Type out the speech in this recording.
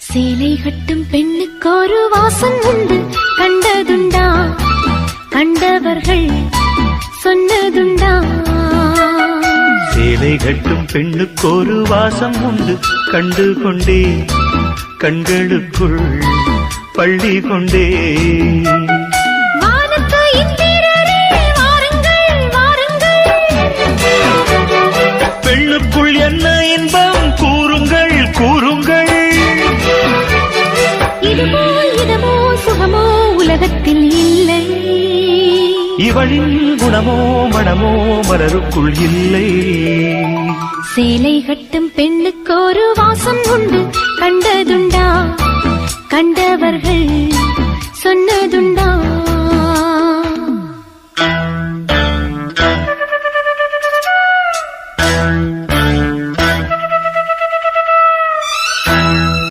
சேலை கட்டும் பெண்ணுக்கு ஒரு வாசம் உண்டு, கண்டதுண்டா? கண்டவர்கள் சொன்னதுண்டா? சேலை கட்டும் பெண்ணுக்கு ஒரு வாசம் உண்டு, கண்டு கொண்டே கண்களுக்குள் பள்ளி கொண்டே. பெண்ணுக்குள் என்ன இன்பம் கூறுங்கள் கூறுங்கள். இதுமோ இதமோ சுகமோ உலகத்தில் இல்லை, இவளின் குணமோ மனமோ மலருக்குள் இல்லை. சேலை கட்டும் பெண்ணுக்கு ஒரு வாசம் உண்டு, கண்ட